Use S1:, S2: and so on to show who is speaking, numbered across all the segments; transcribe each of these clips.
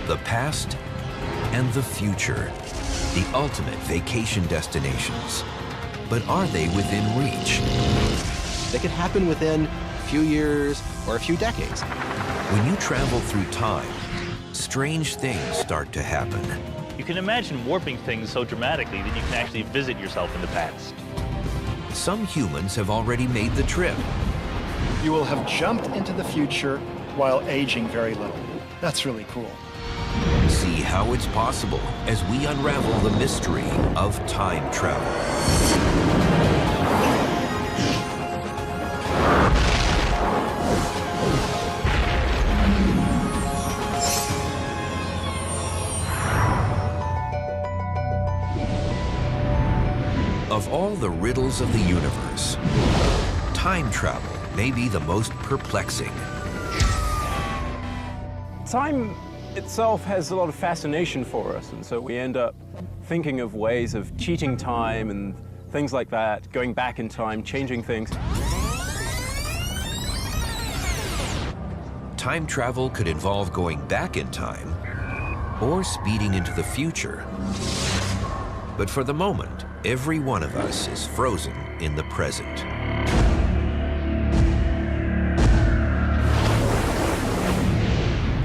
S1: The past and the future, the ultimate vacation destinations. But are they within reach?
S2: They could happen within a few years or a few decades.
S1: When you travel through time, strange things start to happen.
S3: You can imagine warping things so dramatically that you can actually visit yourself in the past.
S1: Some humans have already made the trip.
S4: You will have jumped into the future while aging very little. That's really cool.
S1: See how it's possible as we unravel the mystery of time travel. Of all the riddles of the universe, time travel may be the most perplexing.
S5: Time itself has a lot of fascination for us, and so we end up thinking of ways of cheating time and things like that, going back in time, changing things.
S1: Time travel could involve going back in time or speeding into the future. But for the moment, every one of us is frozen in the present.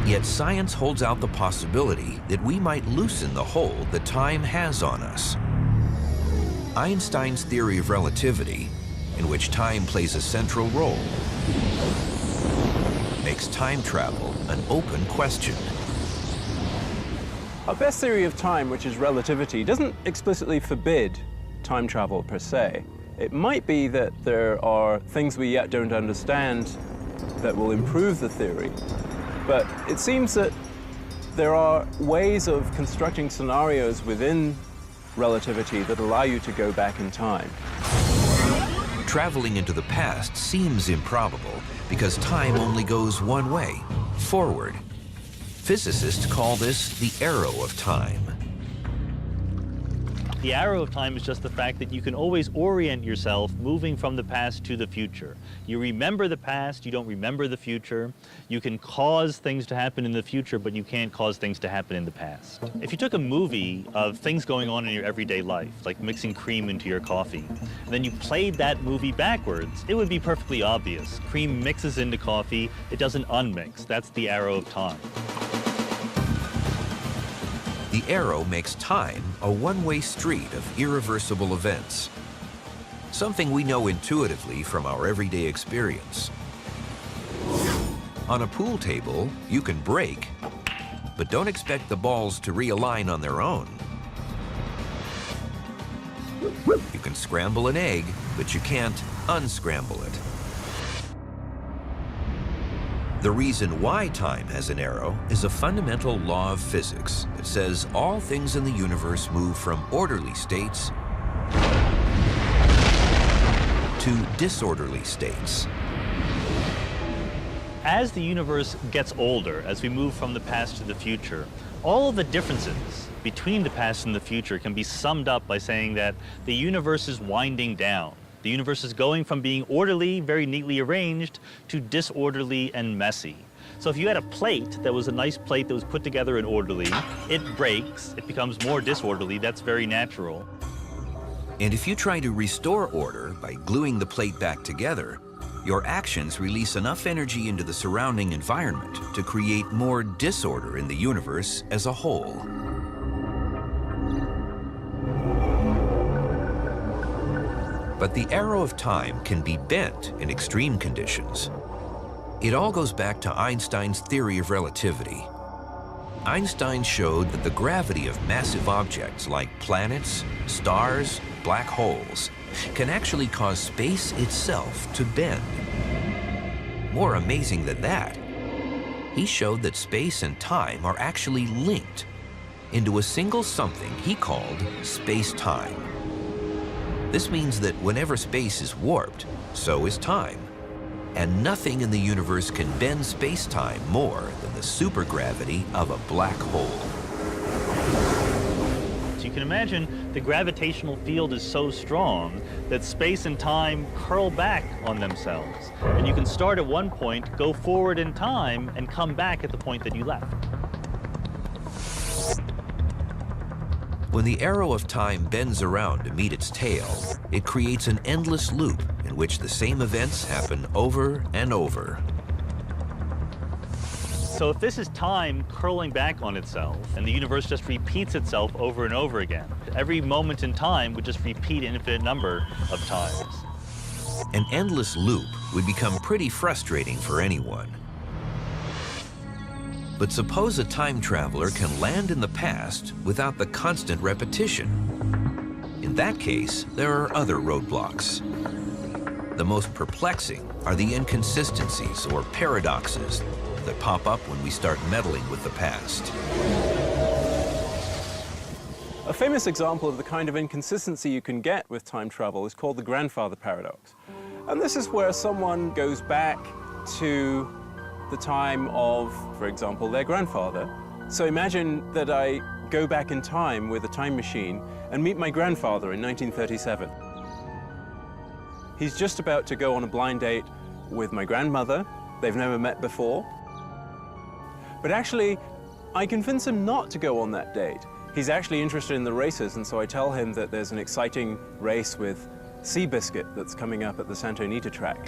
S1: Yet science holds out the possibility that we might loosen the hold that time has on us. Einstein's theory of relativity, in which time plays a central role, makes time travel an open question.
S5: Our best theory of time, which is relativity, doesn't explicitly forbid time travel per se. It might be that there are things we yet don't understand that will improve the theory, but it seems that there are ways of constructing scenarios within relativity that allow you to go back in time.
S1: Traveling into the past seems improbable because time only goes one way, forward. Physicists call this the arrow of time.
S3: The arrow of time is just the fact that you can always orient yourself moving from the past to the future. You remember the past, you don't remember the future. You can cause things to happen in the future, but you can't cause things to happen in the past. If you took a movie of things going on in your everyday life, like mixing cream into your coffee, and then you played that movie backwards, it would be perfectly obvious. Cream mixes into coffee, it doesn't unmix. That's the arrow of time.
S1: The arrow makes time a one-way street of irreversible events, something we know intuitively from our everyday experience. On a pool table, you can break, but don't expect the balls to realign on their own. You can scramble an egg, but you can't unscramble it. The reason why time has an arrow is a fundamental law of physics that says all things in the universe move from orderly states to disorderly states.
S3: As the universe gets older, as we move from the past to the future, all of the differences between the past and the future can be summed up by saying that the universe is winding down. The universe is going from being orderly, very neatly arranged, to disorderly and messy. So if you had a plate that was a nice plate that was put together and orderly, it breaks, it becomes more disorderly. That's very natural.
S1: And if you try to restore order by gluing the plate back together, your actions release enough energy into the surrounding environment to create more disorder in the universe as a whole. But the arrow of time can be bent in extreme conditions. It all goes back to Einstein's theory of relativity. Einstein showed that the gravity of massive objects like planets, stars, black holes can actually cause space itself to bend. More amazing than that, he showed that space and time are actually linked into a single something he called space-time. This means that whenever space is warped, so is time. And nothing in the universe can bend space-time more than the supergravity of a black hole.
S3: So you can imagine the gravitational field is so strong that space and time curl back on themselves. And you can start at one point, go forward in time, and come back at the point that you left.
S1: When the arrow of time bends around to meet its tail, it creates an endless loop in which the same events happen over and over.
S3: So if this is time curling back on itself, and the universe just repeats itself over and over again, every moment in time would just repeat an infinite number of times.
S1: An endless loop would become pretty frustrating for anyone. But suppose a time traveler can land in the past without the constant repetition. In that case, there are other roadblocks. The most perplexing are the inconsistencies or paradoxes that pop up when we start meddling with the past.
S5: A famous example of the kind of inconsistency you can get with time travel is called the grandfather paradox. And this is where someone goes back to the time of, for example, their grandfather. So imagine that I go back in time with a time machine and meet my grandfather in 1937. He's just about to go on a blind date with my grandmother. They've never met before. But actually, I convince him not to go on that date. He's actually interested in the races, and so I tell him that there's an exciting race with Seabiscuit that's coming up at the Santa Anita track.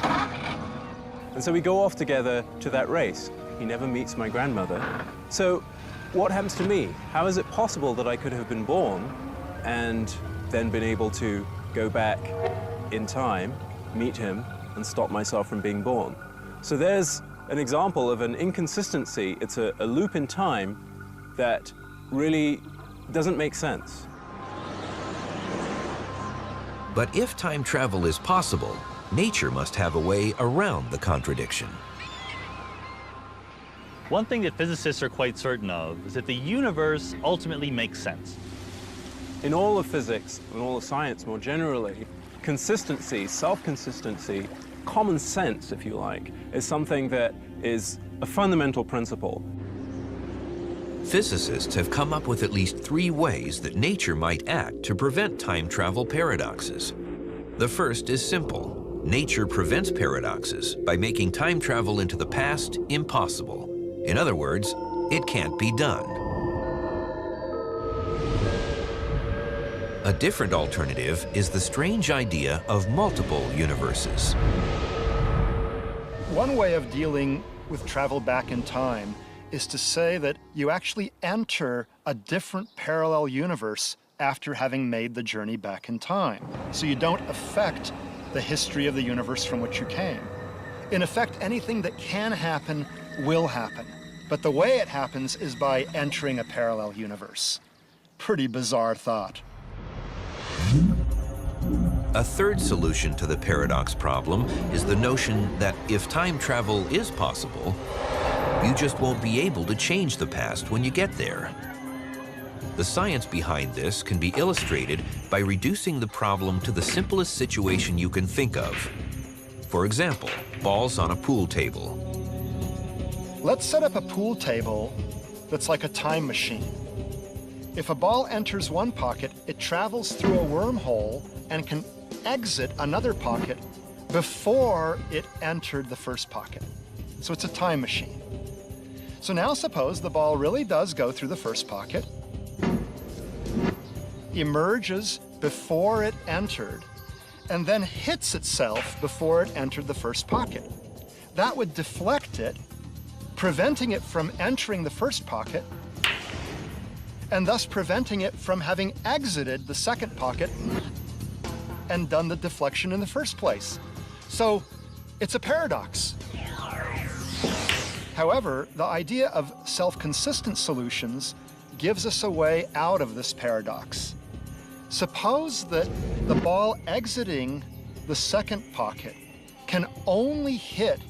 S5: And so we go off together to that race. He never meets my grandmother. So what happens to me? How is it possible that I could have been born and then been able to go back in time, meet him, and stop myself from being born? So there's an example of an inconsistency. It's a loop in time that really doesn't make sense.
S1: But if time travel is possible, nature must have a way around the contradiction.
S3: One thing that physicists are quite certain of is that the universe ultimately makes sense.
S5: In all of physics and all of science more generally, consistency, self-consistency, common sense, if you like, is something that is a fundamental principle.
S1: Physicists have come up with at least 3 ways that nature might act to prevent time travel paradoxes. The first is simple. Nature prevents paradoxes by making time travel into the past impossible. In other words, it can't be done. A different alternative is the strange idea of multiple universes.
S4: One way of dealing with travel back in time is to say that you actually enter a different parallel universe after having made the journey back in time. So you don't affect the history of the universe from which you came. In effect, anything that can happen will happen. But the way it happens is by entering a parallel universe. Pretty bizarre thought.
S1: A third solution to the paradox problem is the notion that if time travel is possible, you just won't be able to change the past when you get there. The science behind this can be illustrated by reducing the problem to the simplest situation you can think of. For example, balls on a pool table.
S4: Let's set up a pool table that's like a time machine. If a ball enters one pocket, it travels through a wormhole and can exit another pocket before it entered the first pocket. So it's a time machine. So now suppose the ball really does go through the first pocket, emerges before it entered, and then hits itself before it entered the first pocket. That would deflect it, preventing it from entering the first pocket, and thus preventing it from having exited the second pocket and done the deflection in the first place. So it's a paradox. However, the idea of self-consistent solutions gives us a way out of this paradox. Suppose that the ball exiting the second pocket can only hit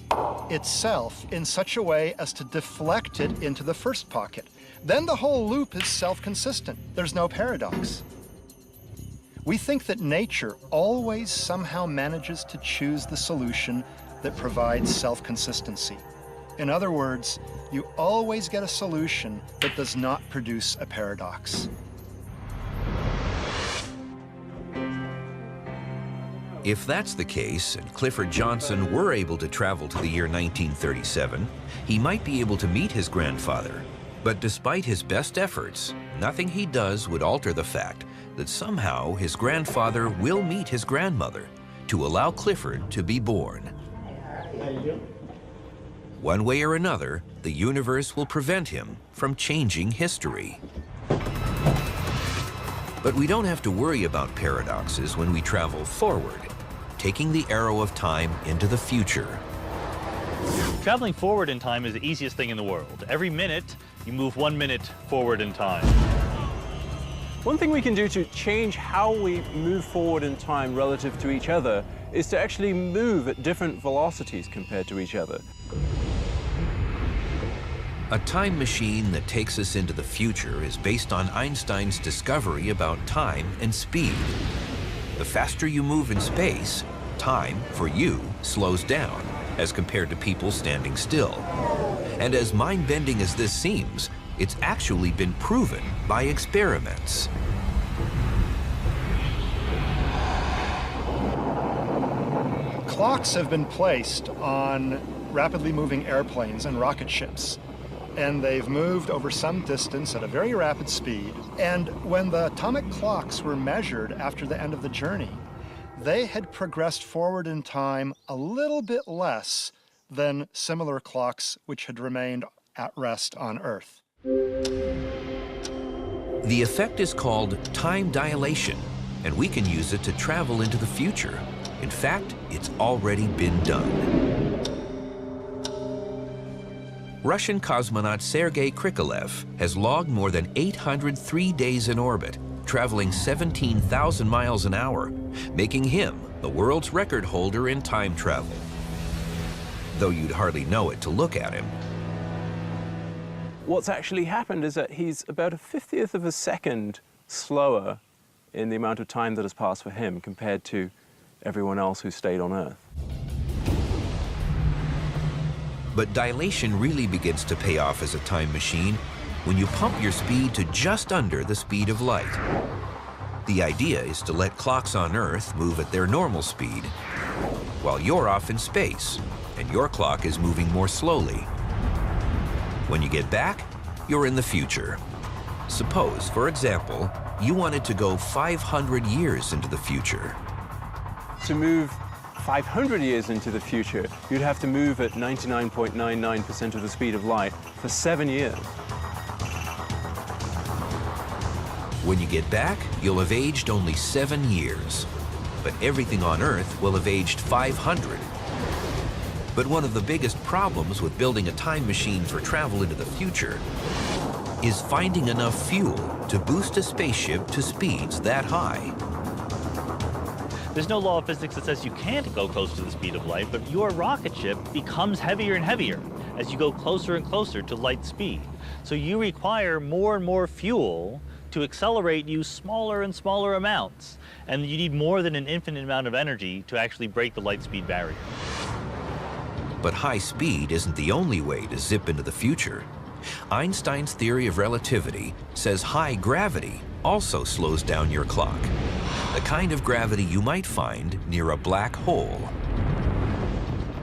S4: itself in such a way as to deflect it into the first pocket. Then the whole loop is self-consistent. There's no paradox. We think that nature always somehow manages to choose the solution that provides self-consistency. In other words, you always get a solution that does not produce a paradox.
S1: If that's the case, and Clifford Johnson were able to travel to the year 1937, he might be able to meet his grandfather. But despite his best efforts, nothing he does would alter the fact that somehow his grandfather will meet his grandmother to allow Clifford to be born. One way or another, the universe will prevent him from changing history. But we don't have to worry about paradoxes when we travel forward, taking the arrow of time into the future.
S3: Traveling forward in time is the easiest thing in the world. Every minute, you move 1 minute forward in time.
S5: One thing we can do to change how we move forward in time relative to each other is to actually move at different velocities compared to each other.
S1: A time machine that takes us into the future is based on Einstein's discovery about time and speed. The faster you move in space, time, for you, slows down as compared to people standing still. And as mind-bending as this seems, it's actually been proven by experiments.
S4: Clocks have been placed on rapidly moving airplanes and rocket ships, and they've moved over some distance at a very rapid speed. And when the atomic clocks were measured after the end of the journey, they had progressed forward in time a little bit less than similar clocks which had remained at rest on Earth.
S1: The effect is called time dilation, and we can use it to travel into the future. In fact, it's already been done. Russian cosmonaut Sergei Krikalev has logged more than 803 days in orbit, traveling 17,000 miles an hour, making him the world's record holder in time travel. Though you'd hardly know it to look at him.
S5: What's actually happened is that he's about a 50th of a second slower in the amount of time that has passed for him compared to everyone else who stayed on Earth.
S1: But dilation really begins to pay off as a time machine when you pump your speed to just under the speed of light. The idea is to let clocks on Earth move at their normal speed, while you're off in space, and your clock is moving more slowly. When you get back, you're in the future. Suppose, for example, you wanted to go 500 years into the future.
S5: To move 500 years into the future, you'd have to move at 99.99% of the speed of light for 7 years.
S1: When you get back, you'll have aged only 7 years. But everything on Earth will have aged 500. But one of the biggest problems with building a time machine for travel into the future is finding enough fuel to boost a spaceship to speeds that high.
S3: There's no law of physics that says you can't go close to the speed of light, but your rocket ship becomes heavier and heavier as you go closer and closer to light speed. So you require more and more fuel to accelerate you smaller and smaller amounts. And you need more than an infinite amount of energy to actually break the light speed barrier.
S1: But high speed isn't the only way to zip into the future. Einstein's theory of relativity says high gravity also slows down your clock. The kind of gravity you might find near a black hole.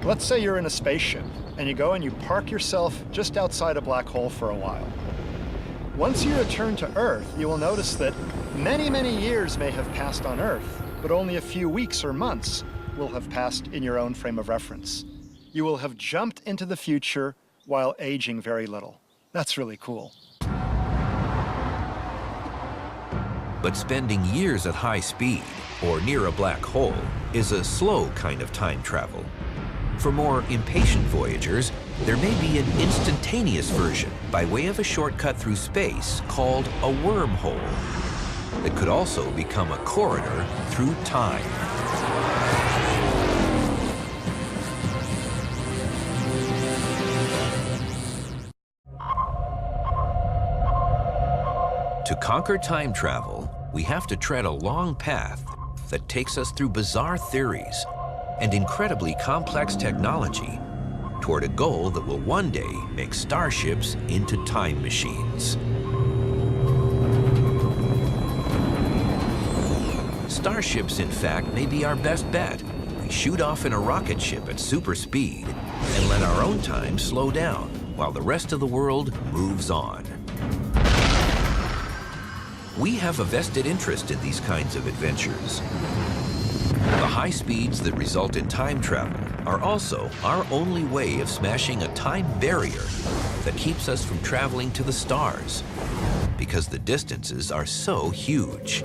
S4: Let's say you're in a spaceship and you go and you park yourself just outside a black hole for a while. Once you return to Earth, you will notice that many, many years may have passed on Earth, but only a few weeks or months will have passed in your own frame of reference. You will have jumped into the future while aging very little. That's really cool.
S1: But spending years at high speed or near a black hole is a slow kind of time travel. For more impatient voyagers, there may be an instantaneous version by way of a shortcut through space called a wormhole that could also become a corridor through time. To conquer time travel, we have to tread a long path that takes us through bizarre theories and incredibly complex technology toward a goal that will one day make starships into time machines. Starships, in fact, may be our best bet. We shoot off in a rocket ship at super speed and let our own time slow down while the rest of the world moves on. We have a vested interest in these kinds of adventures. The high speeds that result in time travel are also our only way of smashing a time barrier that keeps us from traveling to the stars, because the distances are so huge.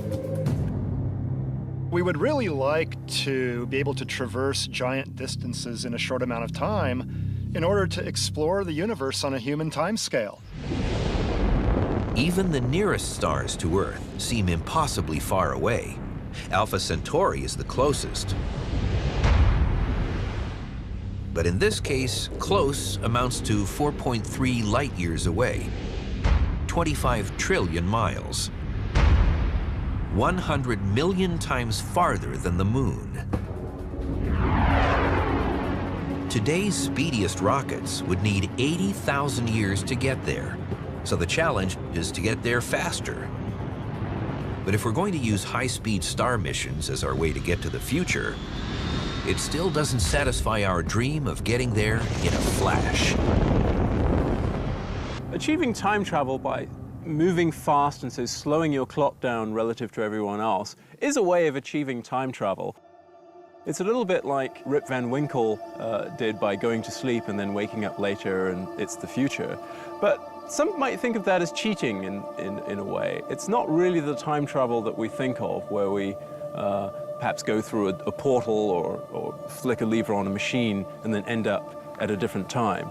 S4: We would really like to be able to traverse giant distances in a short amount of time in order to explore the universe on a human timescale.
S1: Even the nearest stars to Earth seem impossibly far away. Alpha Centauri is the closest. But in this case, close amounts to 4.3 light years away, 25 trillion miles, 100 million times farther than the moon. Today's speediest rockets would need 80,000 years to get there, so the challenge is to get there faster. But if we're going to use high-speed star missions as our way to get to the future, it still doesn't satisfy our dream of getting there in a flash.
S5: Achieving time travel by moving fast and so slowing your clock down relative to everyone else is a way of achieving time travel. It's a little bit like Rip Van Winkle did by going to sleep and then waking up later and it's the future. But some might think of that as cheating in a way. It's not really the time travel that we think of, where we perhaps go through a portal or flick a lever on a machine and then end up at a different time.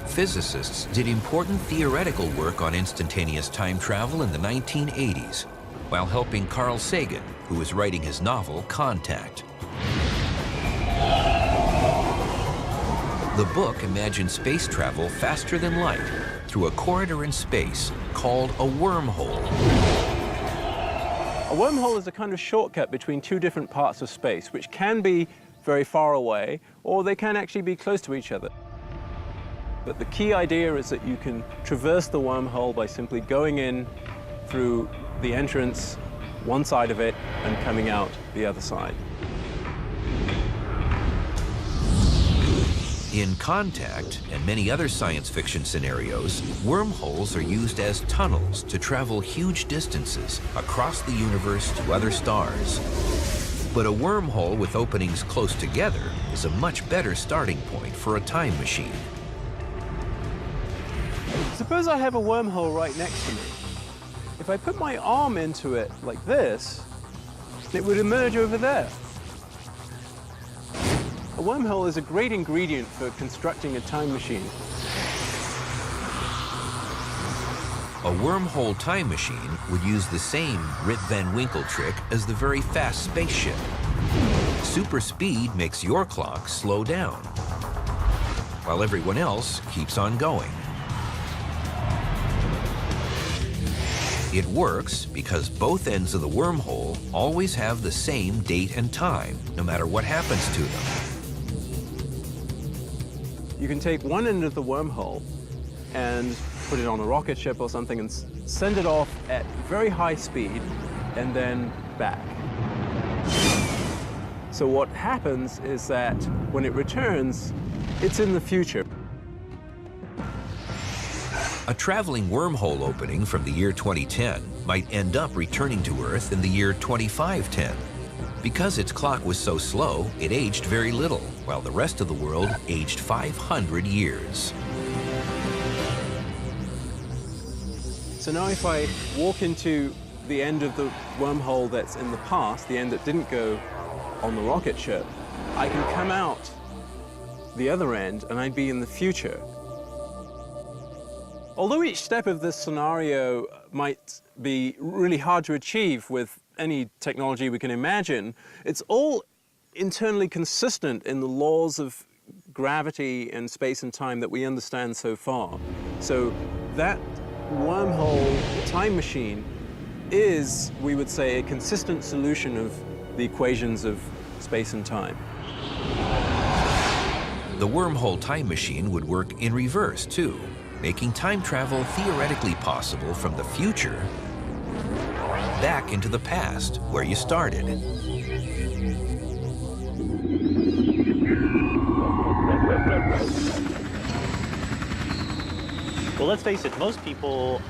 S1: Physicists did important theoretical work on instantaneous time travel in the 1980s, while helping Carl Sagan, who was writing his novel, Contact. The book imagines space travel faster than light through a corridor in space called a wormhole.
S5: A wormhole is a kind of shortcut between two different parts of space, which can be very far away, or they can actually be close to each other. But the key idea is that you can traverse the wormhole by simply going in through the entrance, one side of it, and coming out the other side.
S1: In Contact and many other science fiction scenarios, wormholes are used as tunnels to travel huge distances across the universe to other stars. But a wormhole with openings close together is a much better starting point for a time machine.
S5: Suppose I have a wormhole right next to me. If I put my arm into it like this, it would emerge over there. A wormhole is a great ingredient for constructing a time machine.
S1: A wormhole time machine would use the same Rip Van Winkle trick as the very fast spaceship. Super speed makes your clock slow down, while everyone else keeps on going. It works because both ends of the wormhole always have the same date and time, no matter what happens to them.
S5: You can take one end of the wormhole and put it on a rocket ship or something and send it off at very high speed and then back. So what happens is that when it returns, it's in the future.
S1: A traveling wormhole opening from the year 2010 might end up returning to Earth in the year 2510. Because its clock was so slow, it aged very little, while the rest of the world aged 500 years.
S5: So now if I walk into the end of the wormhole that's in the past, the end that didn't go on the rocket ship, I can come out the other end and I'd be in the future. Although each step of this scenario might be really hard to achieve with any technology we can imagine, it's all internally consistent in the laws of gravity and space and time that we understand so far. So that wormhole time machine is, we would say, a consistent solution of the equations of space and time.
S1: The wormhole time machine would work in reverse, too, making time travel theoretically possible from the future back into the past, where you started.
S3: Well, let's face it, most people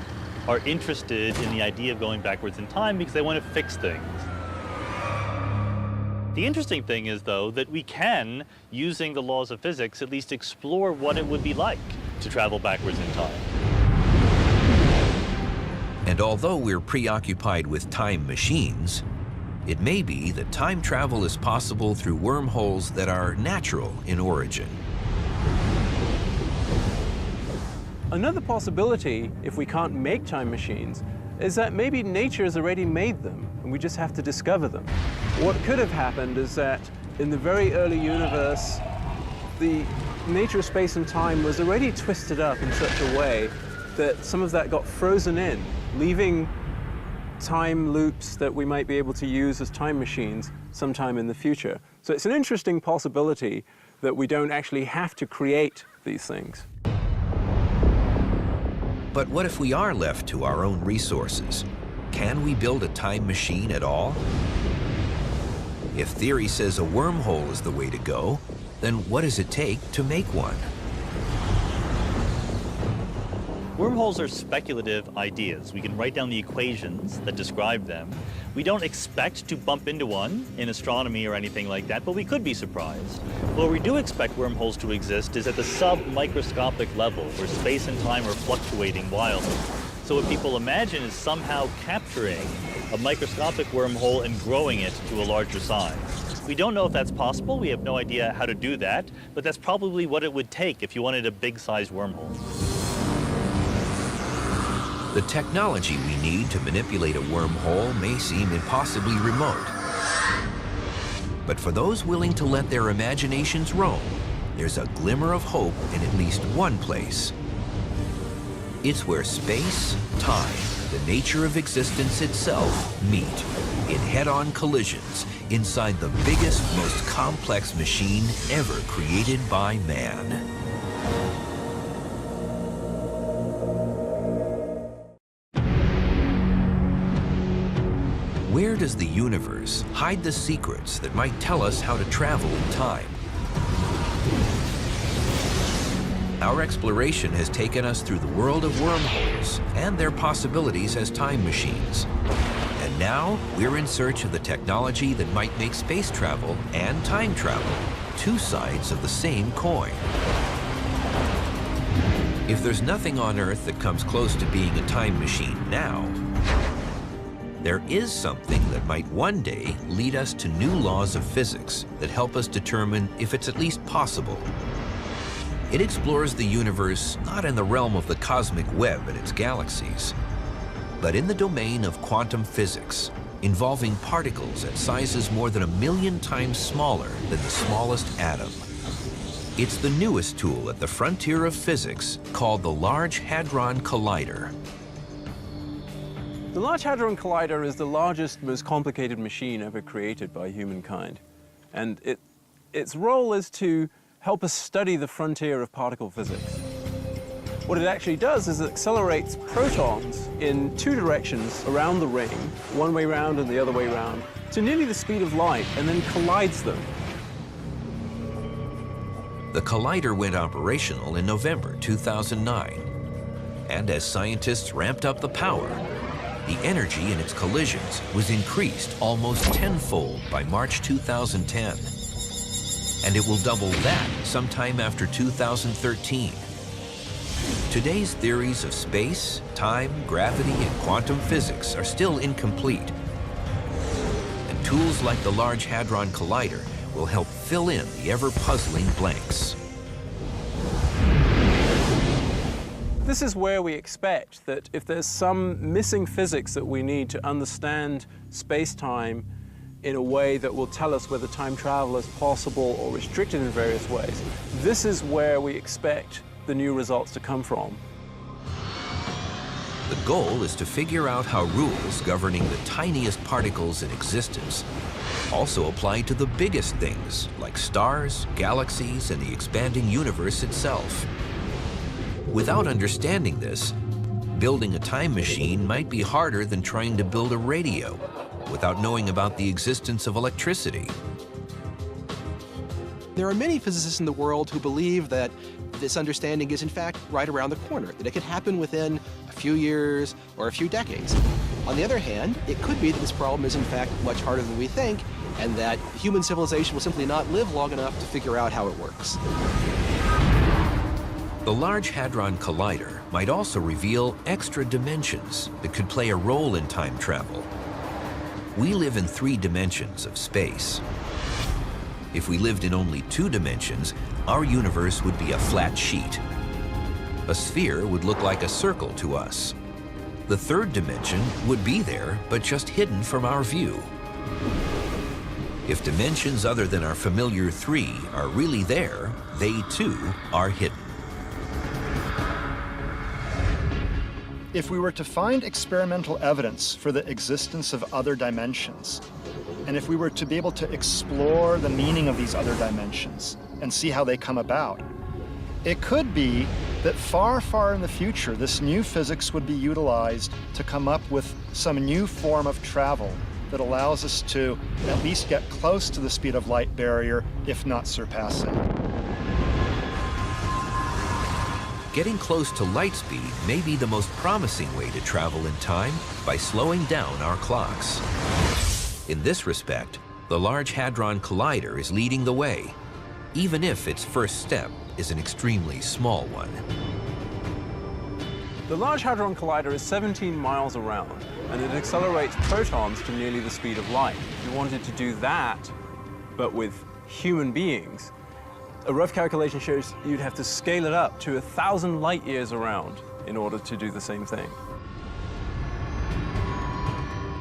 S3: are interested in the idea of going backwards in time because they want to fix things. The interesting thing is, though, that we can, using the laws of physics, at least explore what it would be like to travel backwards in time.
S1: And although we're preoccupied with time machines, it may be that time travel is possible through wormholes that are natural in origin.
S5: Another possibility, if we can't make time machines, is that maybe nature has already made them, and we just have to discover them. What could have happened is that in the very early universe, the nature of space and time was already twisted up in such a way that some of that got frozen in, leaving time loops that we might be able to use as time machines sometime in the future. So it's an interesting possibility that we don't actually have to create these things.
S1: But what if we are left to our own resources? Can we build a time machine at all? If theory says a wormhole is the way to go, then what does it take to make one?
S3: Wormholes are speculative ideas. We can write down the equations that describe them. We don't expect to bump into one in astronomy or anything like that, but we could be surprised. Where we do expect wormholes to exist is at the sub-microscopic level, where space and time are fluctuating wildly. So what people imagine is somehow capturing a microscopic wormhole and growing it to a larger size. We don't know if that's possible. We have no idea how to do that, but that's probably what it would take if you wanted a big-sized wormhole.
S1: The technology we need to manipulate a wormhole may seem impossibly remote. But for those willing to let their imaginations roam, there's a glimmer of hope in at least one place. It's where space, time, the nature of existence itself meet in head-on collisions inside the biggest, most complex machine ever created by man. Where does the universe hide the secrets that might tell us how to travel in time? Our exploration has taken us through the world of wormholes and their possibilities as time machines. And now we're in search of the technology that might make space travel and time travel two sides of the same coin. If there's nothing on Earth that comes close to being a time machine now, there is something that might one day lead us to new laws of physics that help us determine if it's at least possible. It explores the universe not in the realm of the cosmic web and its galaxies, but in the domain of quantum physics, involving particles at sizes more than 1,000,000 times smaller than the smallest atom. It's the newest tool at the frontier of physics called the Large Hadron Collider.
S5: The Large Hadron Collider is the largest, most complicated machine ever created by humankind. And its role is to help us study the frontier of particle physics. What it actually does is it accelerates protons in two directions around the ring, one way round and the other way round, to nearly the speed of light, and then collides them.
S1: The collider went operational in November 2009. And as scientists ramped up the power, the energy in its collisions was increased almost tenfold by March 2010. And it will double that sometime after 2013. Today's theories of space, time, gravity, and quantum physics are still incomplete. And tools like the Large Hadron Collider will help fill in the ever-puzzling blanks.
S5: This is where we expect that if there's some missing physics that we need to understand space-time in a way that will tell us whether time travel is possible or restricted in various ways, this is where we expect the new results to come from.
S1: The goal is to figure out how rules governing the tiniest particles in existence also apply to the biggest things like stars, galaxies, and the expanding universe itself. Without understanding this, building a time machine might be harder than trying to build a radio without knowing about the existence of electricity.
S2: There are many physicists in the world who believe that this understanding is in fact right around the corner, that it could happen within a few years or a few decades. On the other hand, it could be that this problem is in fact much harder than we think, and that human civilization will simply not live long enough to figure out how it works.
S1: The Large Hadron Collider might also reveal extra dimensions that could play a role in time travel. We live in 3 dimensions of space. If we lived in only 2 dimensions, our universe would be a flat sheet. A sphere would look like a circle to us. The 3rd dimension would be there, but just hidden from our view. If dimensions other than our familiar 3 are really there, they too are hidden.
S4: If we were to find experimental evidence for the existence of other dimensions, and if we were to be able to explore the meaning of these other dimensions and see how they come about, it could be that far, far in the future, this new physics would be utilized to come up with some new form of travel that allows us to at least get close to the speed of light barrier, if not surpass it.
S1: Getting close to light speed may be the most promising way to travel in time by slowing down our clocks. In this respect, the Large Hadron Collider is leading the way, even if its first step is an extremely small one.
S5: The Large Hadron Collider is 17 miles around, and it accelerates protons to nearly the speed of light. If you wanted to do that, but with human beings, a rough calculation shows you'd have to scale it up to 1,000 light years around in order to do the same thing.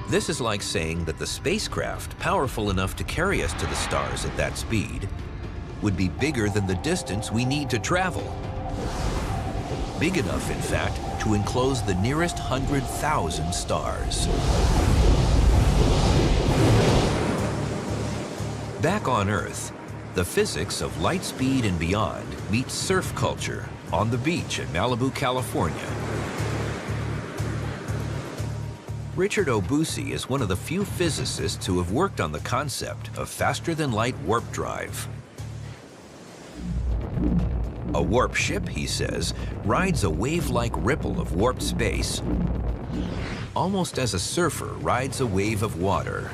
S1: This is like saying that the spacecraft powerful enough to carry us to the stars at that speed would be bigger than the distance we need to travel. Big enough, in fact, to enclose the nearest 100,000 stars. Back on Earth, the physics of light speed and beyond meets surf culture on the beach at Malibu, California. Richard Obusi is one of the few physicists who have worked on the concept of faster-than-light warp drive. A warp ship, he says, rides a wave-like ripple of warped space, almost as a surfer rides a wave of water.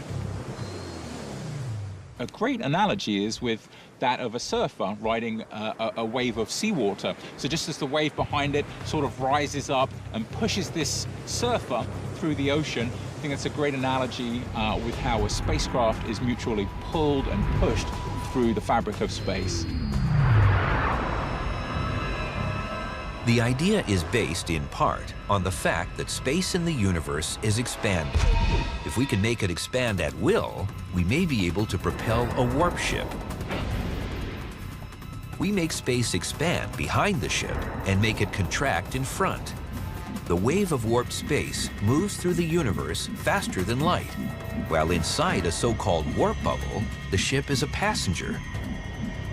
S6: A great analogy is with that of a surfer riding a wave of seawater. So just as the wave behind it sort of rises up and pushes this surfer through the ocean, I think that's a great analogy with how a spacecraft is mutually pulled and pushed through the fabric of space.
S1: The idea is based in part on the fact that space in the universe is expanding. If we can make it expand at will, we may be able to propel a warp ship. We make space expand behind the ship and make it contract in front. The wave of warped space moves through the universe faster than light, while inside a so-called warp bubble, the ship is a passenger,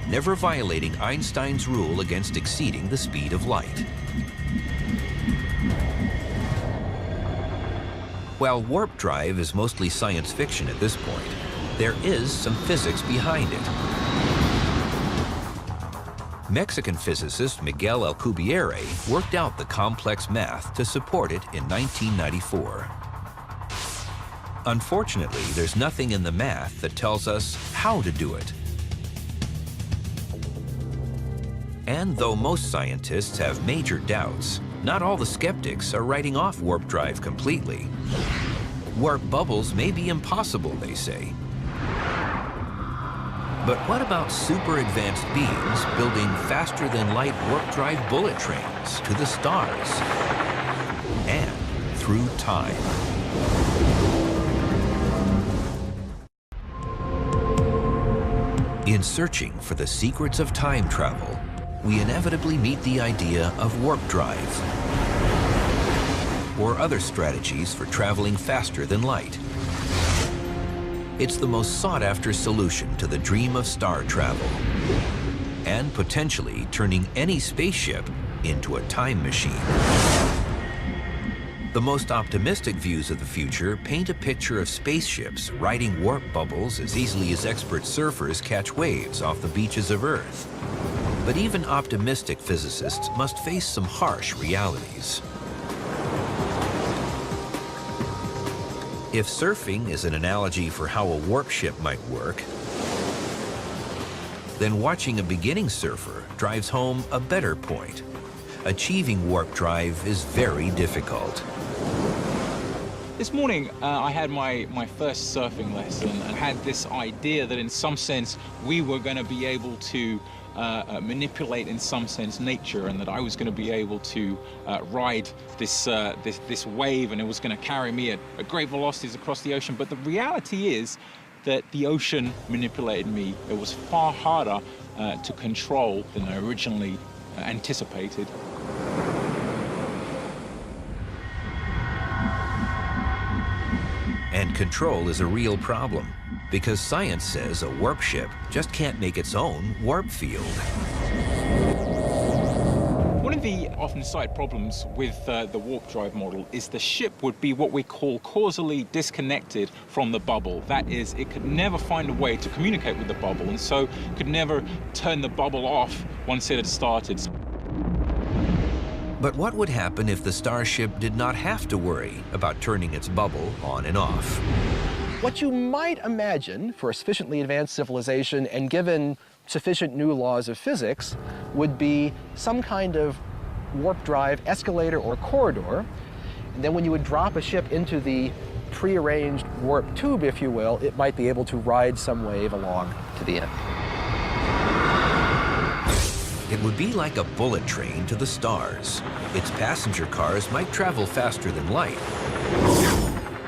S1: never violating Einstein's rule against exceeding the speed of light. While warp drive is mostly science fiction at this point, there is some physics behind it. Mexican physicist Miguel Alcubierre worked out the complex math to support it in 1994. Unfortunately, there's nothing in the math that tells us how to do it. And though most scientists have major doubts, not all the skeptics are writing off warp drive completely. Warp bubbles may be impossible, they say. But what about super advanced beings building faster-than-light warp drive bullet trains to the stars and through time? In searching for the secrets of time travel, we inevitably meet the idea of warp drive or other strategies for traveling faster than light. It's the most sought-after solution to the dream of star travel and potentially turning any spaceship into a time machine. The most optimistic views of the future paint a picture of spaceships riding warp bubbles as easily as expert surfers catch waves off the beaches of Earth. But even optimistic physicists must face some harsh realities. If surfing is an analogy for how a warp ship might work, then watching a beginning surfer drives home a better point. Achieving warp drive is very difficult.
S6: This morning, I had my first surfing lesson and had this idea that in some sense we were going to be able to manipulate in some sense nature, and that I was going to be able to ride this wave, and it was going to carry me at great velocities across the ocean. But the reality is that the ocean manipulated me. It was far harder to control than I originally anticipated.
S1: And control is a real problem, because science says a warp ship just can't make its own warp field.
S6: One of the often cited problems with the warp drive model is the ship would be what we call causally disconnected from the bubble. That is, it could never find a way to communicate with the bubble, and so could never turn the bubble off once it had started.
S1: But what would happen if the Starship did not have to worry about turning its bubble on and off?
S2: What you might imagine for a sufficiently advanced civilization and given sufficient new laws of physics would be some kind of warp drive escalator or corridor. And then when you would drop a ship into the prearranged warp tube, if you will, it might be able to ride some wave along to the end.
S1: It would be like a bullet train to the stars. Its passenger cars might travel faster than light.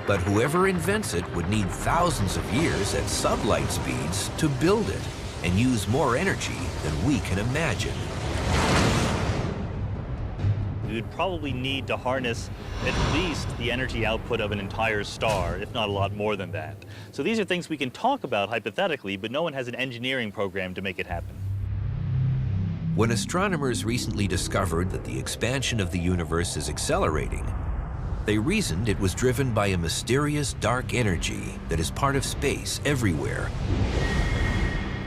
S1: But whoever invents it would need thousands of years at sublight speeds to build it and use more energy than we can imagine.
S3: We would probably need to harness at least the energy output of an entire star, if not a lot more than that. So these are things we can talk about hypothetically, but no one has an engineering program to make it happen.
S1: When astronomers recently discovered that the expansion of the universe is accelerating, they reasoned it was driven by a mysterious dark energy that is part of space everywhere.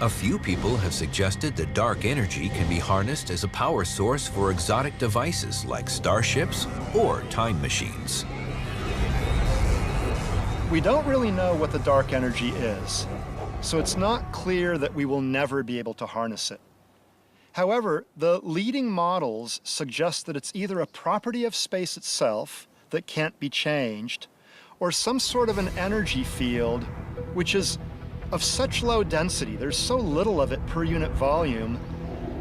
S1: A few people have suggested that dark energy can be harnessed as a power source for exotic devices like starships or time machines.
S4: We don't really know what the dark energy is, so it's not clear that we will never be able to harness it. However, the leading models suggest that it's either a property of space itself that can't be changed, or some sort of an energy field which is of such low density, there's so little of it per unit volume,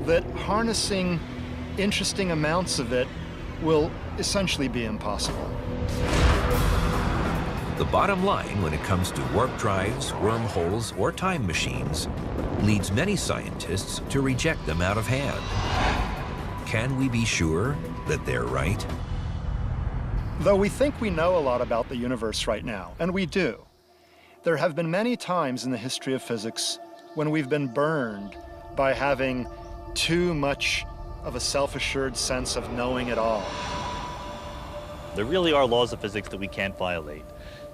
S4: that harnessing interesting amounts of it will essentially be impossible.
S1: The bottom line when it comes to warp drives, wormholes, or time machines leads many scientists to reject them out of hand. Can we be sure that they're right?
S4: Though we think we know a lot about the universe right now, and we do, there have been many times in the history of physics when we've been burned by having too much of a self-assured sense of knowing it all.
S3: There really are laws of physics that we can't violate.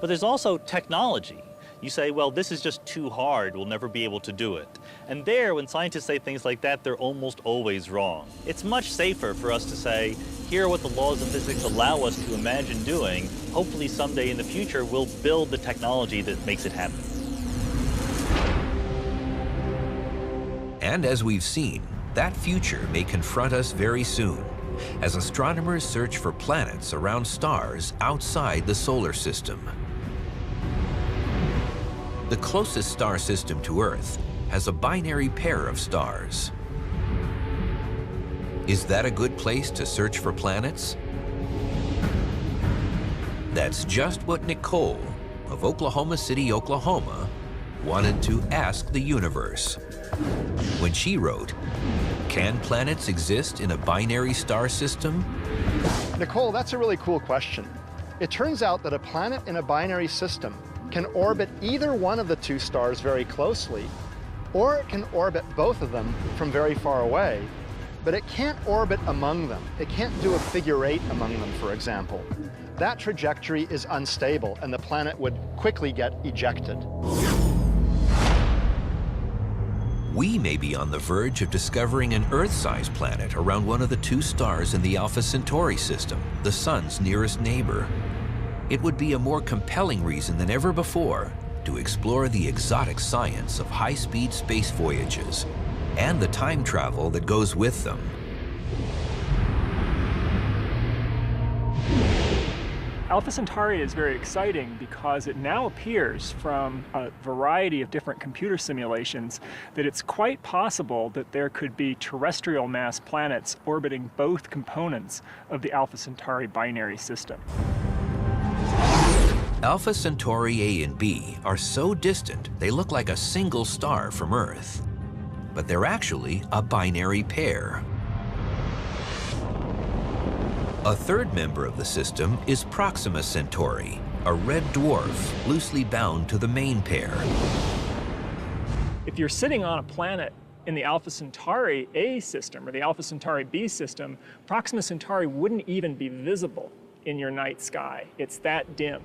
S3: But there's also technology. You say, well, this is just too hard, we'll never be able to do it. And there, when scientists say things like that, they're almost always wrong. It's much safer for us to say, here are what the laws of physics allow us to imagine doing. Hopefully someday in the future, we'll build the technology that makes it happen.
S1: And as we've seen, that future may confront us very soon, as astronomers search for planets around stars outside the solar system. The closest star system to Earth has a binary pair of stars. Is that a good place to search for planets? That's just what Nicole of Oklahoma City, Oklahoma, wanted to ask the universe when she wrote, "Can planets exist in a binary star system?"
S4: Nicole, that's a really cool question. It turns out that a planet in a binary system can orbit either one of the two stars very closely, or it can orbit both of them from very far away, but it can't orbit among them. It can't do a figure eight among them, for example. That trajectory is unstable, and the planet would quickly get ejected.
S1: We may be on the verge of discovering an Earth-sized planet around one of the 2 stars in the Alpha Centauri system, the Sun's nearest neighbor. It would be a more compelling reason than ever before to explore the exotic science of high-speed space voyages and the time travel that goes with them.
S7: Alpha Centauri is very exciting because it now appears from a variety of different computer simulations that it's quite possible that there could be terrestrial mass planets orbiting both components of the Alpha Centauri binary system.
S1: Alpha Centauri A and B are so distant they look like a single star from Earth. But they're actually a binary pair. A third member of the system is Proxima Centauri, a red dwarf loosely bound to the main pair.
S7: If you're sitting on a planet in the Alpha Centauri A system or the Alpha Centauri B system, Proxima Centauri wouldn't even be visible in your night sky. It's that dim.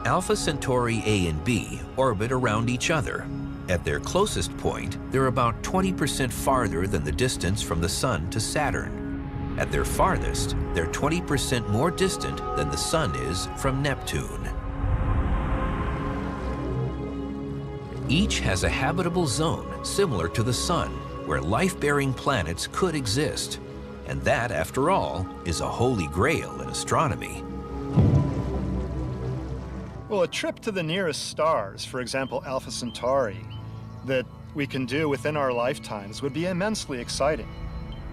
S1: Alpha Centauri A and B orbit around each other. At their closest point, they're about 20% farther than the distance from the Sun to Saturn. At their farthest, they're 20% more distant than the Sun is from Neptune. Each has a habitable zone similar to the Sun, where life-bearing planets could exist. And that, after all, is a holy grail in astronomy.
S4: Well, a trip to the nearest stars, for example, Alpha Centauri, that we can do within our lifetimes would be immensely exciting.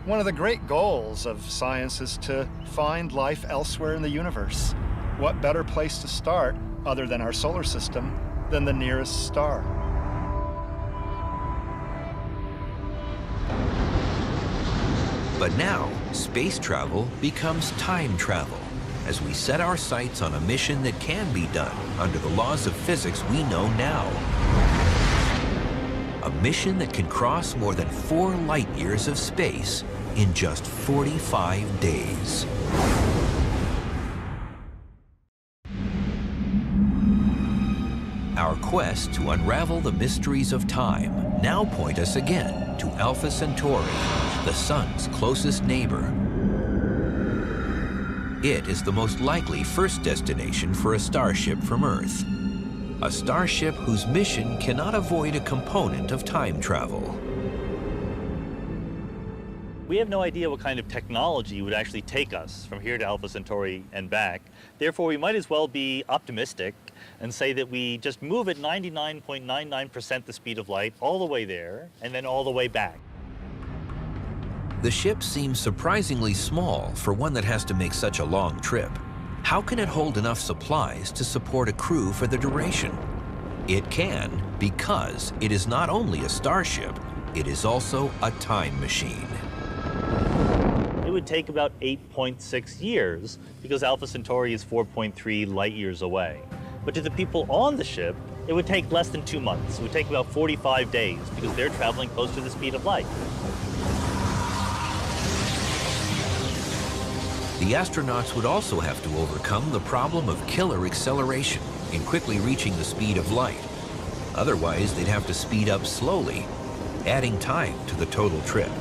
S4: One of the great goals of science is to find life elsewhere in the universe. What better place to start, other than our solar system, than the nearest star?
S1: But now, space travel becomes time travel, as we set our sights on a mission that can be done under the laws of physics we know now. A mission that can cross more than 4 light years of space in just 45 days. Our quest to unravel the mysteries of time now point us again to Alpha Centauri, the Sun's closest neighbor. It is the most likely first destination for a starship from Earth. A starship whose mission cannot avoid a component of time travel.
S3: We have no idea what kind of technology would actually take us from here to Alpha Centauri and back. Therefore, we might as well be optimistic and say that we just move at 99.99% the speed of light all the way there and then all the way back.
S1: The ship seems surprisingly small for one that has to make such a long trip. How can it hold enough supplies to support a crew for the duration? It can because it is not only a starship, it is also a time machine.
S3: It would take about 8.6 years because Alpha Centauri is 4.3 light years away. But to the people on the ship, it would take less than 2 months. It would take about 45 days because they're traveling close to the speed of light.
S1: The astronauts would also have to overcome the problem of killer acceleration in quickly reaching the speed of light. Otherwise, they'd have to speed up slowly, adding time to the total trip.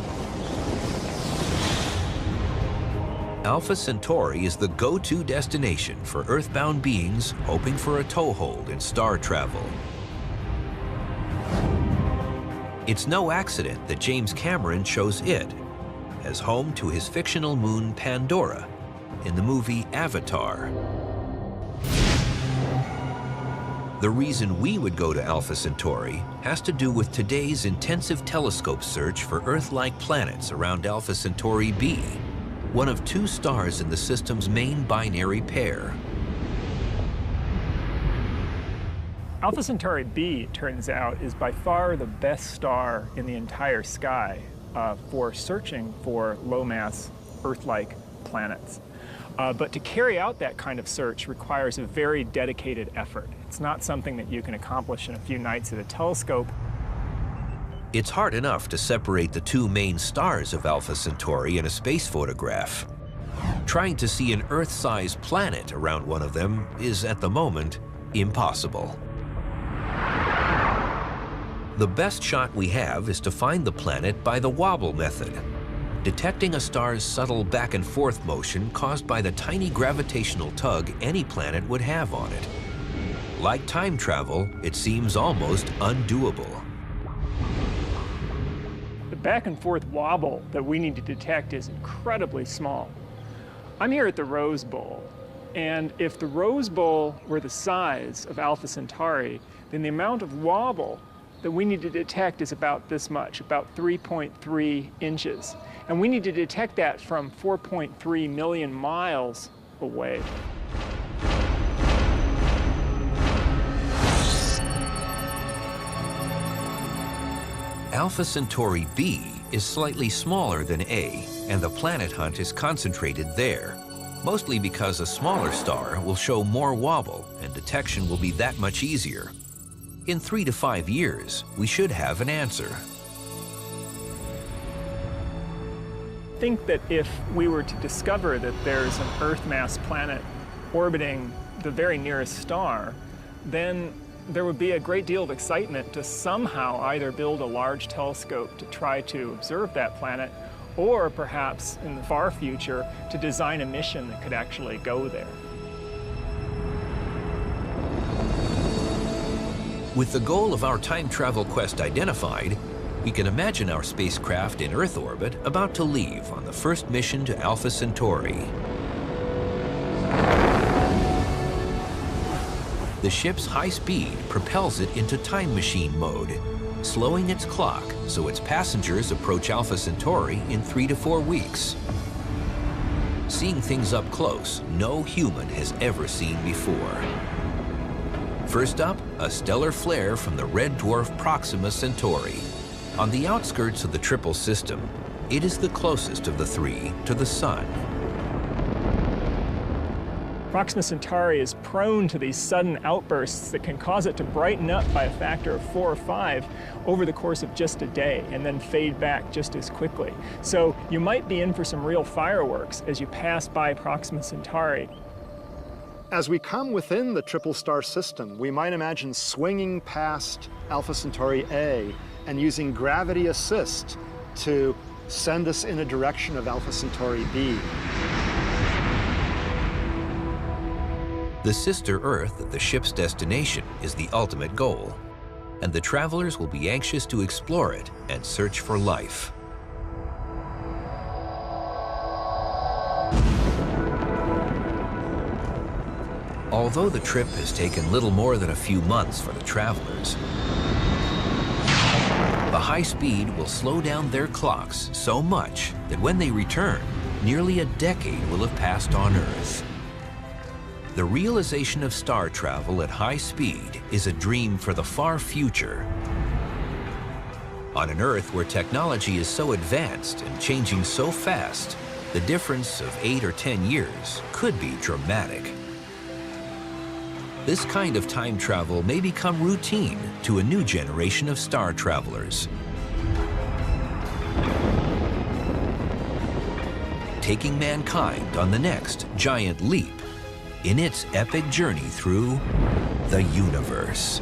S1: Alpha Centauri is the go-to destination for Earthbound beings hoping for a toehold in star travel. It's no accident that James Cameron chose it as home to his fictional moon Pandora in the movie Avatar. The reason we would go to Alpha Centauri has to do with today's intensive telescope search for Earth-like planets around Alpha Centauri B, one of 2 stars in the system's main binary pair.
S7: Alpha Centauri B, it turns out, is by far the best star in the entire sky for searching for low-mass Earth-like planets. But to carry out that kind of search requires a very dedicated effort. It's not something that you can accomplish in a few nights at a telescope.
S1: It's hard enough to separate the 2 main stars of Alpha Centauri in a space photograph. Trying to see an Earth-sized planet around one of them is, at the moment, impossible. The best shot we have is to find the planet by the wobble method, detecting a star's subtle back and forth motion caused by the tiny gravitational tug any planet would have on it. Like time travel, it seems almost undoable.
S7: The back and forth wobble that we need to detect is incredibly small. I'm here at the Rose Bowl, and if the Rose Bowl were the size of Alpha Centauri, then the amount of wobble that we need to detect is about this much, about 3.3 inches. And we need to detect that from 4.3 million miles away.
S1: Alpha Centauri b is slightly smaller than A, and the planet hunt is concentrated there, mostly because a smaller star will show more wobble and detection will be that much easier. In 3 to 5 years, we should have an answer.
S7: I think that if we were to discover that there's an Earth-mass planet orbiting the very nearest star, then there would be a great deal of excitement to somehow either build a large telescope to try to observe that planet, or perhaps in the far future to design a mission that could actually go there.
S1: With the goal of our time travel quest identified, we can imagine our spacecraft in Earth orbit about to leave on the first mission to Alpha Centauri. The ship's high speed propels it into time machine mode, slowing its clock so its passengers approach Alpha Centauri in 3 to 4 weeks. Seeing things up close no human has ever seen before. First up, a stellar flare from the red dwarf Proxima Centauri. On the outskirts of the triple system, it is the closest of the three to the Sun.
S7: Proxima Centauri is prone to these sudden outbursts that can cause it to brighten up by a factor of 4 or 5 over the course of just a day and then fade back just as quickly. So you might be in for some real fireworks as you pass by Proxima Centauri.
S4: As we come within the triple star system, we might imagine swinging past Alpha Centauri A and using gravity assist to send us in a direction of Alpha Centauri B.
S1: The sister Earth of the ship's destination is the ultimate goal, and the travelers will be anxious to explore it and search for life. Although the trip has taken little more than a few months for the travelers, the high speed will slow down their clocks so much that when they return, nearly a decade will have passed on Earth. The realization of star travel at high speed is a dream for the far future. On an Earth where technology is so advanced and changing so fast, the difference of 8 or 10 years could be dramatic. This kind of time travel may become routine to a new generation of star travelers. Taking mankind on the next giant leap in its epic journey through the universe.